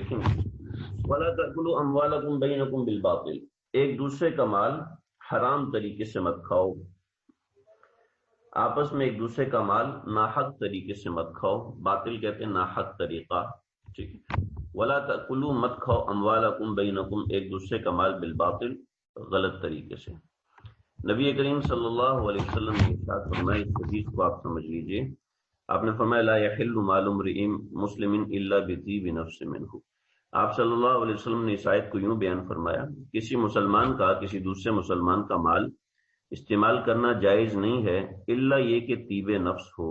وَلَا تَأْكُلُوا أَمْوَالَكُمْ بَيْنَكُمْ بِالْبَاطِلِ، ایک دوسرے کا مال حرام طریقے سے مت کھاؤ، آپس میں ایک دوسرے کا مال ناحق طریقے سے مت کھاؤ، باطل کہتے ہیں ناحق طریقہ، ٹھیک ہے۔ وَلَا تَأْكُلُوا مت کھاؤ أَمْوَالَكُمْ بَيْنَكُمْ ایک دوسرے کا مال بالباطل غلط طریقے سے۔ نبی کریم صلی اللہ علیہ وسلم نے ارشاد فرمایا، اس حدیث کو آپ سمجھ لیجئے، آپ نے فرمایا لا يحل مال امرئ مسلم الا بطیب نفس منہ۔ آپ صلی اللہ علیہ وسلم نے اس آیت کو یوں بیان فرمایا، کسی مسلمان کا کسی دوسرے مسلمان کا مال استعمال کرنا جائز نہیں ہے الا یہ کہ طیب نفس ہو،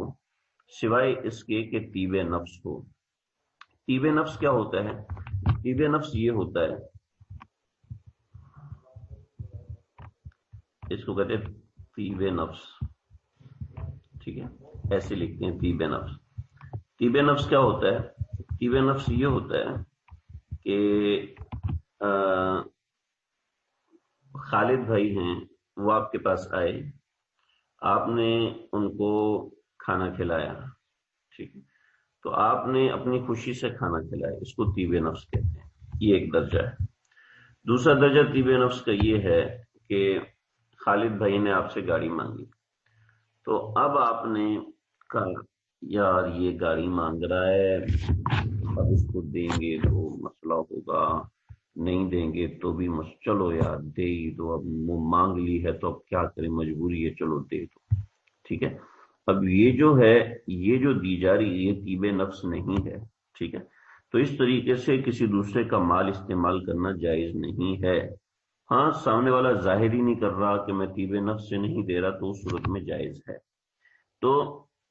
سوائے اس کے کہ طیب نفس ہو۔ طیب نفس کیا ہوتا ہے؟ طیب نفس یہ ہوتا ہے، اس کو کہتے ہیں طیب نفس، ٹھیک ہے، ایسے لکھتے ہیں طیب نفس۔ طیب نفس کیا ہوتا ہے؟ طیب نفس یہ ہوتا ہے کہ خالد بھائی ہیں، وہ آپ کے پاس آئے، آپ نے ان کو کھانا کھلایا، ٹھیک ہے، تو آپ نے اپنی خوشی سے کھانا کھلایا، اس کو طیب نفس کہتے ہیں، یہ ایک درجہ ہے۔ دوسرا درجہ طیب نفس کا یہ ہے کہ خالد بھائی نے آپ سے گاڑی مانگی، تو اب آپ نے کہا یار یہ گاڑی مانگ رہا ہے، اب اس کو دیں گے تو مسئلہ ہوگا، نہیں دیں گے تو بھی چلو یار دے ہی دو، اب وہ مانگ لی ہے تو اب کیا کریں، مجبوری ہے، چلو دے دو، ٹھیک ہے۔ اب یہ جو ہے، یہ جو دی جا رہی یہ طیب نفس نہیں ہے، ٹھیک ہے۔ تو اس طریقے سے کسی دوسرے کا مال استعمال کرنا جائز نہیں ہے۔ ہاں، سامنے والا ظاہر ہی نہیں کر رہا کہ میں طیب نفس سے نہیں دے رہا، تو اس صورت میں جائز ہے۔ تو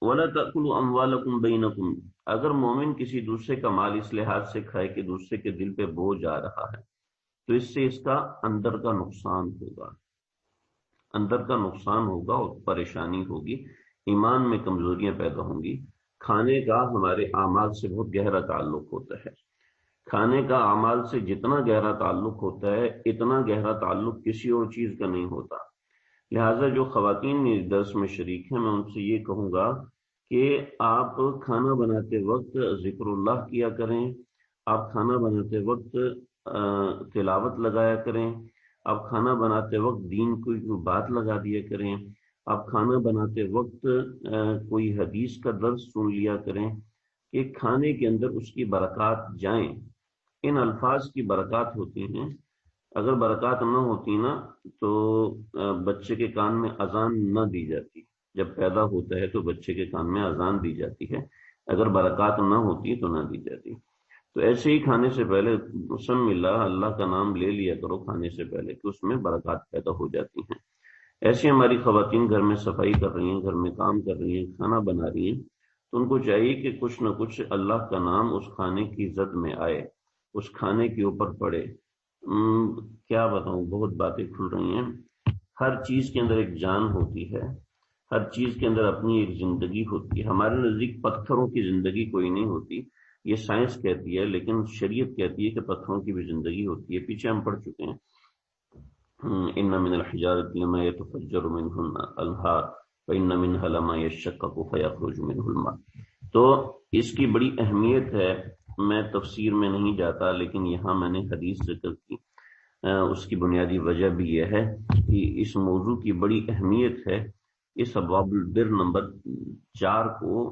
وَلَا تَأْكُلُوا أَمْوَالَكُمْ بَيْنَكُمْ، اگر مومن کسی دوسرے کا مال اس لحاظ سے کھائے کہ دوسرے کے دل پہ بوجھ آ رہا ہے، تو اس سے اس کا اندر کا نقصان ہوگا، اندر کا نقصان ہوگا اور پریشانی ہوگی، ایمان میں کمزوریاں پیدا ہوں گی۔ کھانے کا ہمارے اعمال سے بہت گہرا تعلق ہوتا ہے، کھانے کا اعمال سے جتنا گہرا تعلق ہوتا ہے اتنا گہرا تعلق کسی اور چیز کا نہیں ہوتا۔ لہٰذا جو خواتین میرے درس میں شریک ہیں، میں ان سے یہ کہوں گا کہ آپ کھانا بناتے وقت ذکر اللہ کیا کریں، آپ کھانا بناتے وقت تلاوت لگایا کریں، آپ کھانا بناتے وقت دین کوئی بات لگا دیا کریں، آپ کھانا بناتے وقت کوئی حدیث کا درس سن لیا کریں کہ کھانے کے اندر اس کی برکات جائیں۔ ان الفاظ کی برکات ہوتی ہیں، اگر برکات نہ ہوتی نا تو بچے کے کان میں اذان نہ دی جاتی، جب پیدا ہوتا ہے تو بچے کے کان میں اذان دی جاتی ہے، اگر برکات نہ ہوتی تو نہ دی جاتی۔ تو ایسے ہی کھانے سے پہلے بسم اللہ، اللہ کا نام لے لیا کرو کھانے سے پہلے، کہ اس میں برکات پیدا ہو جاتی ہیں۔ ایسی ہماری خواتین گھر میں صفائی کر رہی ہیں، گھر میں کام کر رہی ہیں، کھانا بنا رہی ہیں، تو ان کو چاہیے کہ کچھ نہ کچھ اللہ کا نام اس کھانے کی زد میں آئے، اس کھانے کے اوپر پڑے۔ کیا بتاؤں، بہت باتیں کھل رہی ہیں۔ ہر چیز کے اندر ایک جان ہوتی ہے، ہر چیز کے اندر اپنی ایک زندگی ہوتی ہے۔ ہمارے نزدیک پتھروں کی زندگی کوئی نہیں ہوتی، یہ سائنس کہتی ہے، لیکن شریعت کہتی ہے کہ پتھروں کی بھی زندگی ہوتی ہے۔ پیچھے ہم پڑھ چکے ہیں ان من الحجارۃ لما يتفجر منه الانہار وان منها لما يشقق فيخرج منه الماء۔ تو اس کی بڑی اہمیت ہے، میں تفسیر میں نہیں جاتا، لیکن یہاں میں نے حدیث ذکر کی، اس کی بنیادی وجہ بھی یہ ہے کہ اس موضوع کی بڑی اہمیت ہے، اس ابواب البر نمبر 4 کو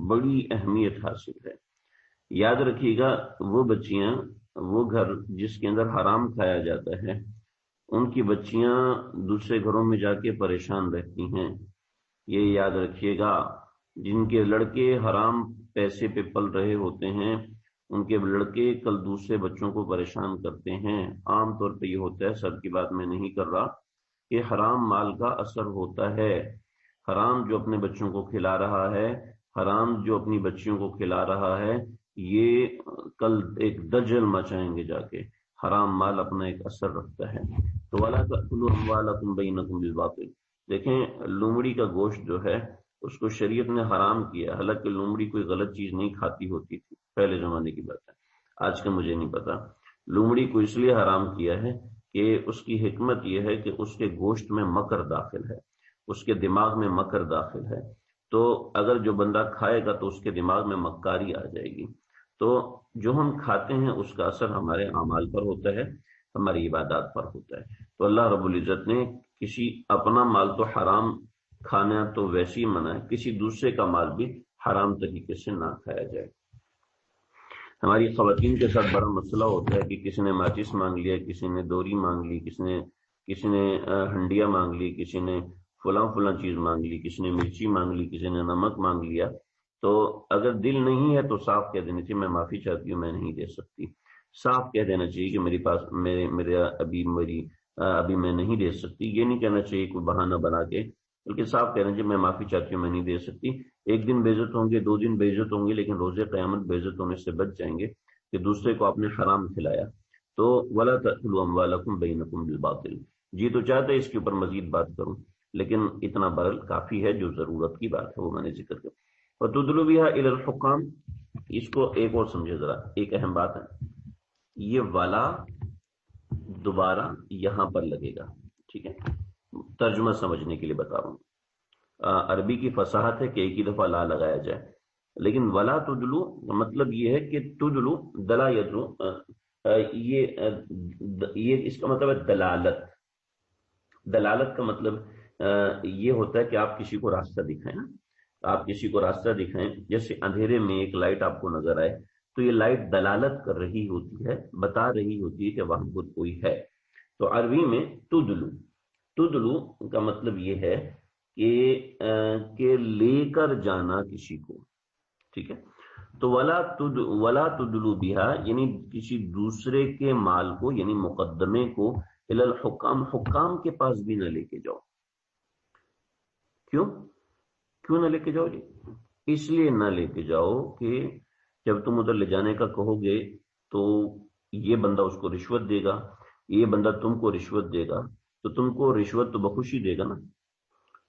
بڑی اہمیت حاصل ہے۔ یاد رکھیے گا، وہ بچیاں، وہ گھر جس کے اندر حرام کھایا جاتا ہے، ان کی بچیاں دوسرے گھروں میں جا کے پریشان رہتی ہیں۔ یہ یاد رکھیے گا، جن کے لڑکے حرام پیسے پہ پل رہے ہوتے ہیں، ان کے لڑکے کل دوسرے بچوں کو پریشان کرتے ہیں۔ عام طور پہ یہ ہوتا ہے، سب کی بات میں نہیں کر رہا، کہ حرام مال کا اثر ہوتا ہے۔ حرام جو اپنے بچوں کو کھلا رہا ہے، حرام جو اپنی بچیوں کو کھلا رہا ہے، یہ کل ایک دجل مچائیں گے جا کے۔ حرام مال اپنا ایک اثر رکھتا ہے۔ تو وَلَا تَأْكُلُوا أَمْوَالَكُمْ بَيْنَكُمْ بِالْبَاطِلِ، دیکھیں لومڑی کا گوشت جو ہے اس کو شریعت نے حرام کیا، حالانکہ لومڑی کوئی غلط چیز نہیں کھاتی ہوتی تھی، پہلے زمانے کی بات ہے، آج کا مجھے نہیں پتا۔ لومڑی کو اس لیے حرام کیا ہے کہ اس کی حکمت یہ ہے کہ اس کے گوشت میں مکر داخل ہے، اس کے دماغ میں مکر داخل ہے، تو اگر جو بندہ کھائے گا تو اس کے دماغ میں مکاری آ جائے گی، تو جو ہم کھاتے ہیں اس کا اثر ہمارے اعمال پر ہوتا ہے، ہماری عبادات پر ہوتا ہے۔ تو اللہ رب العزت نے کسی اپنا مال تو حرام کھانا تو ویسے ہی منع ہے، کسی دوسرے کا مال بھی حرام طریقے سے نہ کھایا جائے۔ ہماری خواتین کے ساتھ بڑا مسئلہ ہوتا ہے کہ کسی نے ماچس مانگ لیا، کسی نے ڈوری مانگ لی، کسی نے ہنڈیا مانگ لی، کسی نے فلاں چیز مانگ لی، کسی نے مرچی مانگ لی، کسی نے نمک مانگ لیا۔ تو اگر دل نہیں ہے تو صاف کہہ دینا چاہیے میں معافی چاہتی ہوں، میں نہیں دے سکتی۔ صاف کہہ دینا چاہیے کہ میرے پاس ابھی میں نہیں دے سکتی۔ یہ نہیں کہنا چاہیے کوئی بہانہ بنا کے، بلکہ صاف کہنا چاہیے میں معافی چاہتی ہوں، میں نہیں دے سکتی۔ ایک دن بے عزت ہوں گے، 2 دن بے عزت ہوں گے، لیکن روز قیامت بے عزت ہونے سے بچ جائیں گے کہ دوسرے کو آپ نے حرام کھلایا۔ تو وَلَا تَأْكُلُوا أَمْوَالَكُمْ بَيْنَكُمْ بِالْبَاطِلِ۔ جی تو چاہتے اس کے اوپر مزید بات کروں، لیکن اتنا برل کافی ہے، جو ضرورت کی بات ہے وہ میں نے ذکر کیا۔ وَتُدْلُوا بِهَا إِلَى الْحُكَامِ، اس کو ایک اور سمجھے ذرا، ایک اہم بات ہے، یہ والا دوبارہ یہاں پر لگے گا، ٹھیک ہے؟ ترجمہ سمجھنے کے لیے بتا رہا ہوں۔ عربی کی فصاحت ہے کہ ایک ہی دفعہ لا لگایا جائے، لیکن ولا تدلو مطلب یہ ہے کہ تدلو دلا یدلو، یہ اس کا مطلب ہے دلالت۔ دلالت کا مطلب یہ ہوتا ہے کہ آپ کسی کو راستہ دکھائیں نا، آپ کسی کو راستہ دکھائیں، جیسے اندھیرے میں ایک لائٹ آپ کو نظر آئے تو یہ لائٹ دلالت کر رہی ہوتی ہے، بتا رہی ہوتی ہے کہ وہاں پر کوئی ہے۔ تو عربی میں تدلو، تدلو کا مطلب یہ ہے کہ لے کر جانا کسی کو، ٹھیک ہے؟ تو ولا تدلو بہا یعنی کسی دوسرے کے مال کو، یعنی مقدمے کو، الی الحکام، حکام کے پاس بھی نہ لے کے جاؤ۔ کیوں نہ لے کے جاؤ جی؟ اس لیے نہ لے کے جاؤ کہ جب تم ادھر لے جانے کا کہو گے تو یہ بندہ اس کو رشوت دے گا، یہ بندہ تم کو رشوت دے گا، تو تم کو رشوت تو بخوشی دے گا نا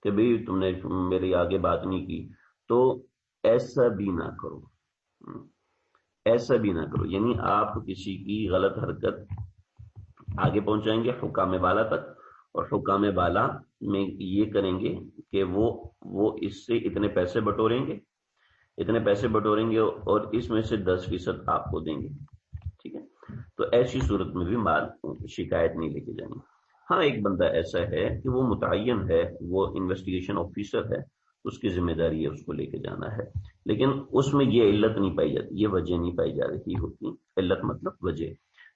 کہ بھئی تم نے میرے آگے بات نہیں کی۔ تو ایسا بھی نہ کرو، ایسا بھی نہ کرو، یعنی آپ کسی کی غلط حرکت آگے پہنچائیں گے حکام بالا تک، اور حکام بالا میں یہ کریں گے کہ وہ اس سے اتنے پیسے بٹوریں گے، اور اس میں سے 10% آپ کو دیں گے، ٹھیک ہے؟ تو ایسی صورت میں بھی مال شکایت نہیں لے کے جانی۔ ہاں ایک بندہ ایسا ہے کہ وہ متعین ہے، وہ انویسٹیگیشن آفیسر ہے، اس کی ذمہ داری ہے اس کو لے کے جانا ہے، لیکن اس میں یہ علت نہیں پائی جاتی، یہ وجہ نہیں پائی جا رہی ہوتی۔ علت مطلب وجہ،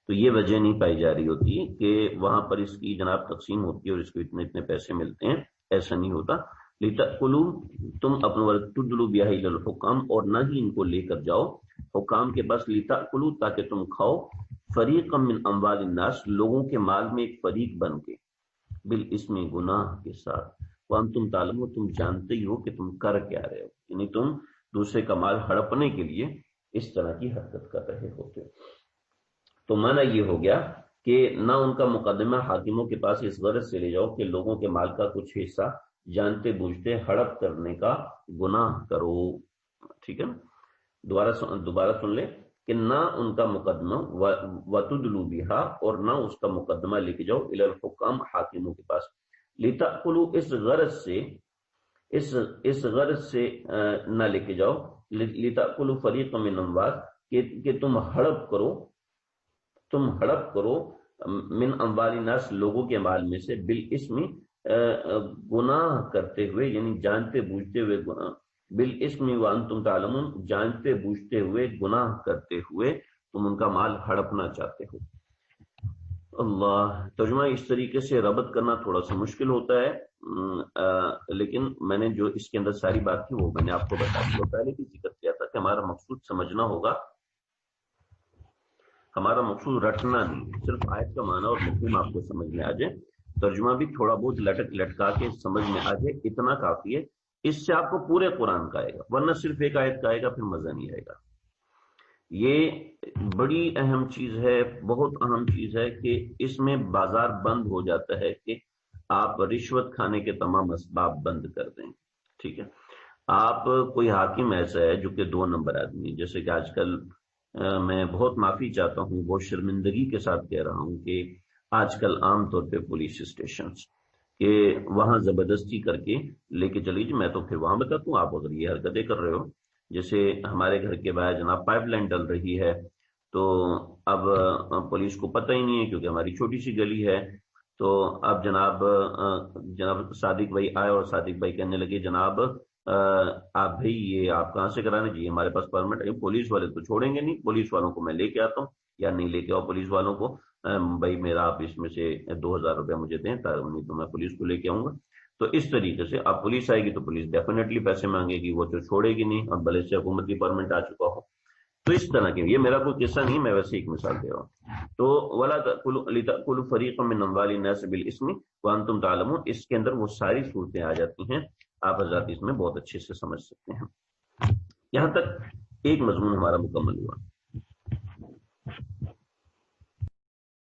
تو یہ وجہ نہیں پائی جا رہی ہوتی کہ وہاں پر اس کی جناب تقسیم ہوتی ہے اور اس کو اتنے پیسے ملتے ہیں، ایسا نہیں ہوتا۔ لِتَأْكُلُوا، تم اپنے تُدْلُوا بِهَا إِلَى الْحُكَامِ، اور نہ ہی ان کو لے کر جاؤ حکام کے پاس، لِتَأْكُلُوا تاکہ تم کھاؤ، فَرِيقًا مِّنْ أَمْوَالِ النَّاسِ لوگوں کے مال میں ایک فریق بن کے، بالاسم گناہ کے ساتھ، وَأَنْتُمْ تَعْلَمُونَ تم جانتے ہی ہو کہ تم کر کیا رہے ہو، یعنی تم دوسرے کا مال ہڑپنے کے لیے اس طرح کی حرکت کر رہے ہوتے ہو۔ تو معنی یہ ہو گیا کہ نہ ان کا مقدمہ حاکموں کے پاس اس غرض سے لے جاؤ کہ لوگوں کے مال کا کچھ حصہ جانتے بوجھتے ہڑپ کرنے کا گناہ کرو، ٹھیک ہے نا؟ دوبارہ سن لیں کہ نہ ان کا مقدمہ وَتُدْلُوا بِهَا، اور نہ اس کا مقدمہ لے کے جاؤ الی الحکام حاکموں کے پاس، لِتَأْكُلُوا اس غرض سے نہ لے کے جاؤ، لِتَأْكُلُوا فَرِيقًا مِّنْ أَمْوَالِ کہ تم ہڑپ کرو من اموال الناس لوگوں کے مال میں سے، بالاسم گناہ کرتے ہوئے، یعنی جانتے بوجھتے ہوئے گناہ، بالاسم وانتم تعلمون جانتے بوجھتے ہوئے گناہ کرتے ہوئے تم ان کا مال ہڑپنا چاہتے ہو۔ اللہ، ترجمہ اس طریقے سے ربط کرنا تھوڑا سا مشکل ہوتا ہے، لیکن میں نے جو اس کے اندر ساری بات کی وہ میں نے آپ کو بتا دیا، پہلے بھی ذکر کیا تھا کہ ہمارا مقصود سمجھنا ہوگا، ہمارا مقصود رٹنا نہیں، صرف آیت کا معنی اور مفہوم آپ کو سمجھ میں آ جائے، ترجمہ بھی تھوڑا بہت لٹکا کے سمجھ میں آ جائے، اتنا کافی ہے، اس سے آپ کو پورے قرآن کا آئے گا، ورنہ صرف ایک آیت کا آئے گا پھر مزہ نہیں آئے گا۔ یہ بڑی اہم چیز ہے، بہت اہم چیز ہے کہ اس میں بازار بند ہو جاتا ہے کہ آپ رشوت کھانے کے تمام اسباب بند کر دیں، ٹھیک ہے؟ آپ کوئی حاکم ایسا ہے جو کہ 2 نمبر آدمی، جیسے کہ آج کل میں بہت معافی چاہتا ہوں، بہت شرمندگی کے ساتھ کہہ رہا ہوں کہ آج کل عام طور پہ پولیس اسٹیشنز کہ وہاں زبردستی کر کے لے کے چلی جی، میں تو پھر وہاں بتاتا ہوں، آپ اگر یہ حرکتیں کر رہے ہو جیسے ہمارے گھر کے باہر جناب پائپ لائن ڈل رہی ہے، تو اب پولیس کو پتہ ہی نہیں ہے کیونکہ ہماری چھوٹی سی گلی ہے. تو اب جناب صادق بھائی آئے اور صادق بھائی کہنے لگے جناب آپ بھائی یہ آپ کہاں سے کرانے چاہیے، ہمارے پاس پرمٹ ہے. پولیس والے تو چھوڑیں گے نہیں، پولیس والوں کو میں لے کے آتا ہوں، یا نہیں لے کے آؤ پولیس والوں کو، بھائی میرا آپ اس میں سے 2,000 روپیہ مجھے دیں، نہیں تو میں پولیس کو لے کے آؤں گا. تو اس طریقے سے اب پولیس آئے گی تو پولیس ڈیفینیٹلی پیسے مانگے گی، وہ تو چھوڑے گی نہیں، اور بھلے سے حکومت کی پرمٹ آ چکا ہو. تو اس طرح کے، یہ میرا کوئی قصہ نہیں، میں ویسے ایک مثال دے رہا ہوں. تو ولا تأکلوا فریقا من اموال الناس بالاسم وانتم تعلمون، اس کے اندر وہ ساری صورتیں آ جاتی ہیں، آپ حضرات اس میں بہت اچھے سے سمجھ سکتے ہیں. یہاں تک ایک مضمون ہمارا مکمل ہوا.